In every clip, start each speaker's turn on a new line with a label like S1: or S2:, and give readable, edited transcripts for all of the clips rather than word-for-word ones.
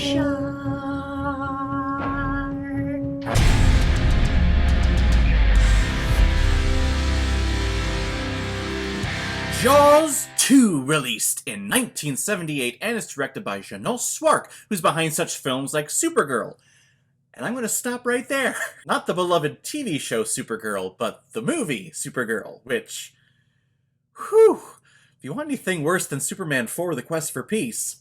S1: shark.
S2: Jaws 2 released in 1978 and is directed by Janos Swark, who's behind such films like Supergirl. And I'm going to stop right there. Not the beloved TV show Supergirl, but the movie Supergirl, which... whew! If you want anything worse than Superman 4 The Quest for Peace...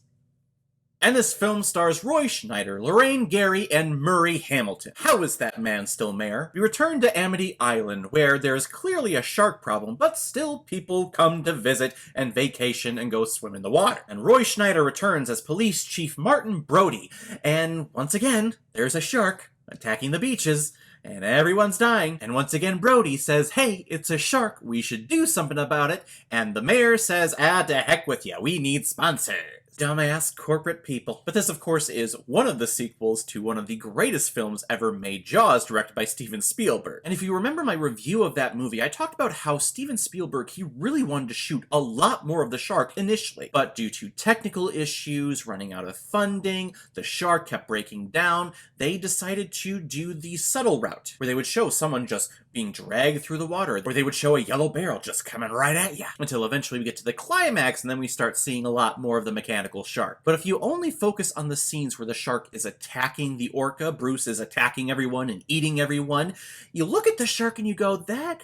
S2: And this film stars Roy Schneider, Lorraine Gary, and Murray Hamilton. How is that man still mayor? We return to Amity Island, where there's clearly a shark problem, but still people come to visit and vacation and go swim in the water. And Roy Schneider returns as Police Chief Martin Brody, and once again, there's a shark attacking the beaches, and everyone's dying. And once again, Brody says, hey, it's a shark, we should do something about it. And the mayor says, to heck with ya, we need sponsors. Dumbass corporate people. But this, of course, is one of the sequels to one of the greatest films ever made, Jaws, directed by Steven Spielberg. And if you remember my review of that movie, I talked about how Steven Spielberg, he really wanted to shoot a lot more of the shark initially. But due to technical issues, running out of funding, the shark kept breaking down, they decided to do the subtle route, where they would show someone just being dragged through the water, or they would show a yellow barrel just coming right at ya, until eventually we get to the climax, and then we start seeing a lot more of the mechanical shark. But if you only focus on the scenes where the shark is attacking the orca, Bruce is attacking everyone and eating everyone, you look at the shark and you go, that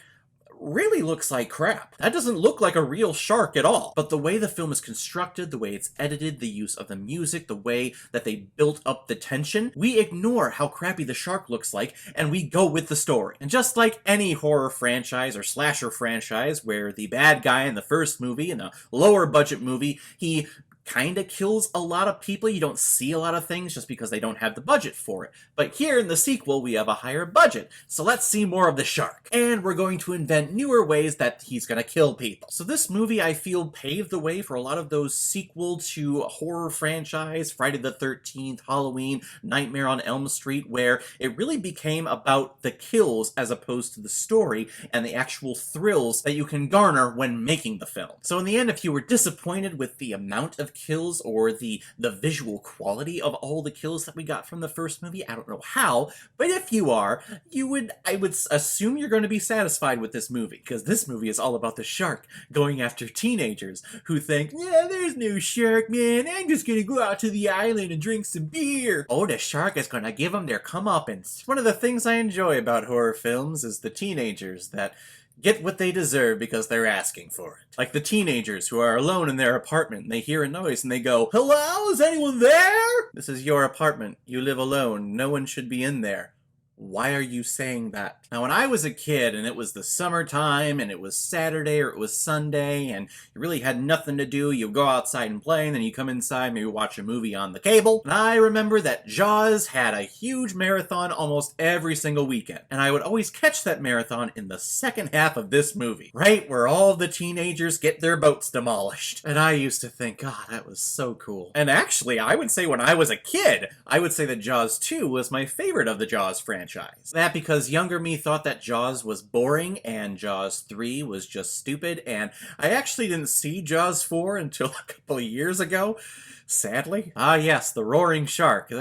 S2: really looks like crap. That doesn't look like a real shark at all. But the way the film is constructed, the way it's edited, the use of the music, the way that they built up the tension, we ignore how crappy the shark looks like, and we go with the story. And just like any horror franchise or slasher franchise, where the bad guy in the first movie, in a lower budget movie, he kinda kills a lot of people. You don't see a lot of things just because they don't have the budget for it. But here in the sequel, we have a higher budget. So let's see more of the shark. And we're going to invent newer ways that he's gonna kill people. So this movie, I feel, paved the way for a lot of those sequel to horror franchise, Friday the 13th, Halloween, Nightmare on Elm Street, where it really became about the kills as opposed to the story and the actual thrills that you can garner when making the film. So in the end, if you were disappointed with the amount of kills or the visual quality of all the kills that we got from the first movie, I don't know how, but if you are, I would assume you're going to be satisfied with this movie, because this movie is all about the shark going after teenagers who think, yeah, there's no shark, man, I'm just gonna go out to the island and drink some beer. Oh, the shark is gonna give them their comeuppance. One of the things I enjoy about horror films is the teenagers that get what they deserve because they're asking for it. Like the teenagers who are alone in their apartment and they hear a noise and they go, hello, is anyone there? This is your apartment. You live alone. No one should be in there. Why are you saying that? Now, when I was a kid and it was the summertime and it was Saturday or it was Sunday and you really had nothing to do, you go outside and play and then you come inside, maybe watch a movie on the cable. And I remember that Jaws had a huge marathon almost every single weekend. And I would always catch that marathon in the second half of this movie, right where all the teenagers get their boats demolished. And I used to think, God, that was so cool. And actually, I would say when I was a kid, I would say that Jaws 2 was my favorite of the Jaws franchise. That because younger me thought that Jaws was boring and Jaws 3 was just stupid, and I actually didn't see Jaws 4 until a couple of years ago, sadly. Ah yes, the roaring shark.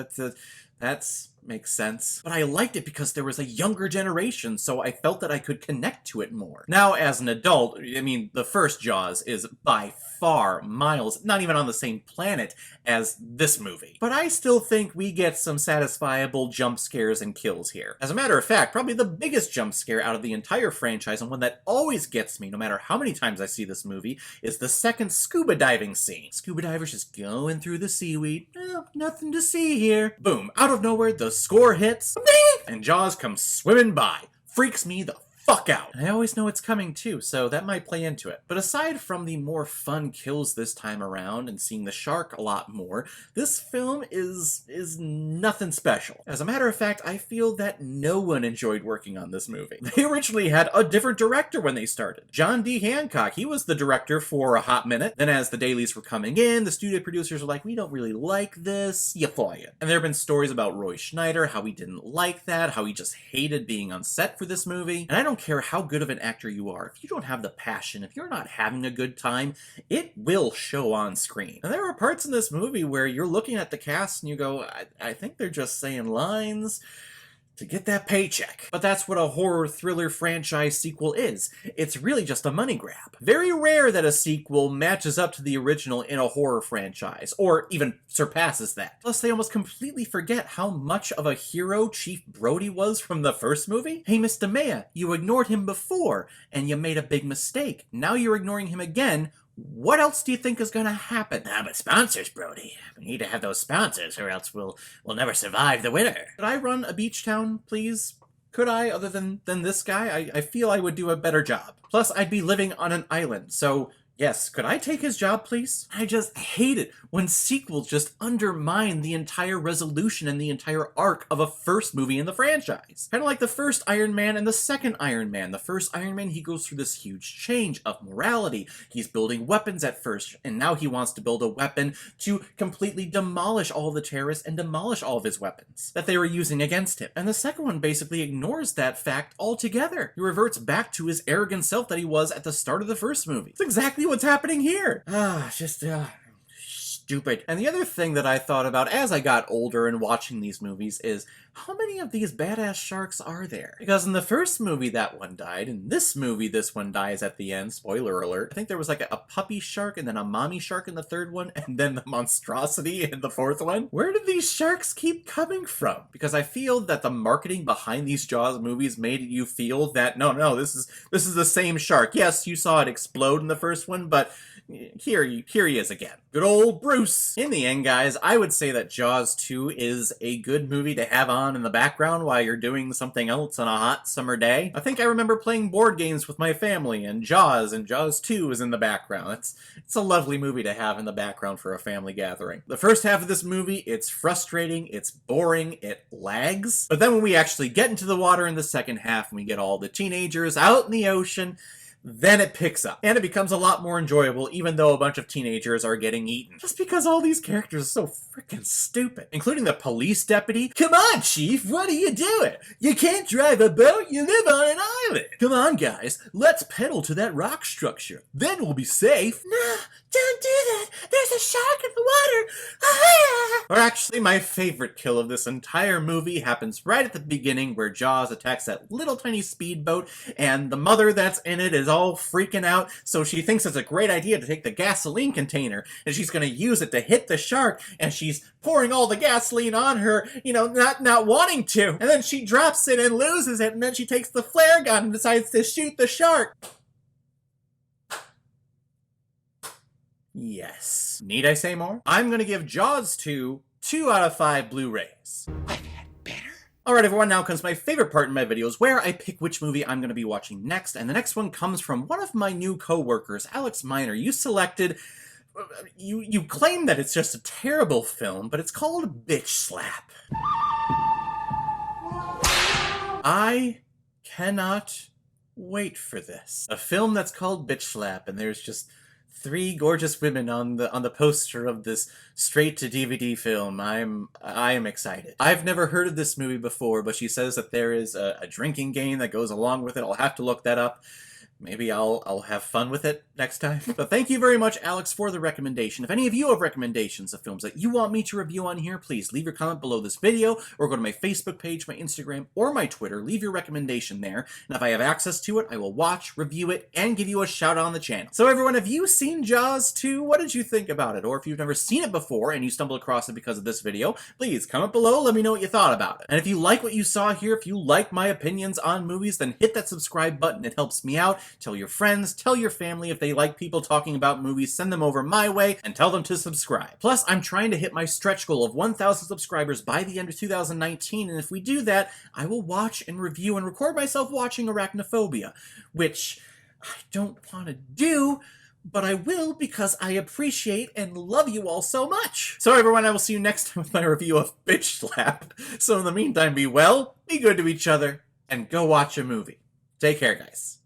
S2: That's makes sense. But I liked it because there was a younger generation, so I felt that I could connect to it more. Now, as an adult, I mean, the first Jaws is by far, miles, not even on the same planet as this movie. But I still think we get some satisfiable jump scares and kills here. As a matter of fact, probably the biggest jump scare out of the entire franchise, and one that always gets me, no matter how many times I see this movie, is the second scuba diving scene. Scuba divers just going through the seaweed. Oh, nothing to see here. Boom, out of nowhere, the score hits, and Jaws comes swimming by. Freaks me the fuck out. And I always know it's coming too, so that might play into it. But aside from the more fun kills this time around and seeing the shark a lot more, this film is nothing special. As a matter of fact, I feel that no one enjoyed working on this movie. They originally had a different director when they started. John D. Hancock, he was the director for a hot minute. Then as the dailies were coming in, the studio producers were like, we don't really like this, you fly it. And there have been stories about Roy Schneider, how he didn't like that, how he just hated being on set for this movie. And I don't don't care how good of an actor you are, if you don't have the passion, if you're not having a good time, it will show on screen. And there are parts in this movie where you're looking at the cast and you go, I think they're just saying lines to get that paycheck. But that's what a horror thriller franchise sequel is. It's really just a money grab. Very rare that a sequel matches up to the original in a horror franchise, or even surpasses that. Plus, they almost completely forget how much of a hero Chief Brody was from the first movie. Hey, Miss DeMea, you ignored him before, and you made a big mistake. Now you're ignoring him again. What else do you think is gonna happen?
S1: But sponsors, Brody. We need to have those sponsors, or else we'll never survive the winter.
S2: Could I run a beach town, please? Could I, other than this guy? I feel I would do a better job. Plus, I'd be living on an island, so yes, could I take his job, please? I just hate it when sequels just undermine the entire resolution and the entire arc of a first movie in the franchise. Kind of like the first Iron Man and the second Iron Man. The first Iron Man, he goes through this huge change of morality. He's building weapons at first, and now he wants to build a weapon to completely demolish all the terrorists and demolish all of his weapons that they were using against him. And the second one basically ignores that fact altogether. He reverts back to his arrogant self that he was at the start of the first movie. It's exactly what's happening here. Stupid. And the other thing that I thought about as I got older and watching these movies is, how many of these badass sharks are there? Because in the first movie, that one died. In this movie, this one dies at the end. Spoiler alert. I think there was like a puppy shark and then a mommy shark in the third one, and then the monstrosity in the fourth one. Where did these sharks keep coming from? Because I feel that the marketing behind these Jaws movies made you feel that, no, this is the same shark. Yes, you saw it explode in the first one, but here he is again. Good old Bruce. In the end, guys, I would say that Jaws 2 is a good movie to have on in the background while you're doing something else on a hot summer day. I think I remember playing board games with my family, and Jaws 2 is in the background. It's a lovely movie to have in the background for a family gathering. The first half of this movie, it's frustrating, it's boring, it lags. But then when we actually get into the water in the second half and we get all the teenagers out in the ocean, then it picks up. And it becomes a lot more enjoyable, even though a bunch of teenagers are getting eaten. Just because all these characters are so freaking stupid. Including the police deputy. Come on, Chief, what are you doing? You can't drive a boat, you live on an island. Come on, guys, let's pedal to that rock structure. Then we'll be safe.
S1: No, don't do that. There's a shark in the water.
S2: Or actually, my favorite kill of this entire movie happens right at the beginning, where Jaws attacks that little tiny speedboat, and the mother that's in it is all freaking out, so she thinks it's a great idea to take the gasoline container, and she's going to use it to hit the shark, and she's pouring all the gasoline on her, not wanting to. And then she drops it and loses it, and then she takes the flare gun and decides to shoot the shark. Yes. Need I say more? I'm going to give Jaws 2 2 out of 5 Blu-rays.
S1: I've had better.
S2: Alright everyone, now comes my favorite part in my videos, where I pick which movie I'm going to be watching next, and the next one comes from one of my new co-workers, Alex Miner. You selected... You claim that it's just a terrible film, but it's called Bitch Slap. I cannot wait for this. A film that's called Bitch Slap, and there's just 3 gorgeous women on the poster of this straight-to-DVD film. I am excited. I've never heard of this movie before, but she says that there is a drinking game that goes along with it. I'll have to look that up. Maybe I'll have fun with it next time. But thank you very much, Alex, for the recommendation. If any of you have recommendations of films that you want me to review on here, please leave your comment below this video, or go to my Facebook page, my Instagram, or my Twitter. Leave your recommendation there, and if I have access to it, I will watch, review it, and give you a shout out on the channel. So everyone, have you seen Jaws 2? What did you think about it? Or if you've never seen it before and you stumbled across it because of this video, please comment below, let me know what you thought about it. And if you like what you saw here, if you like my opinions on movies, then hit that subscribe button. It helps me out. Tell your friends, tell your family. If they like people talking about movies, send them over my way and tell them to subscribe. Plus, I'm trying to hit my stretch goal of 1,000 subscribers by the end of 2019, and if we do that, I will watch and review and record myself watching Arachnophobia, which I don't want to do, but I will because I appreciate and love you all so much. So everyone, I will see you next time with my review of Bitch Slap. So in the meantime, be well, be good to each other, and go watch a movie. Take care, guys.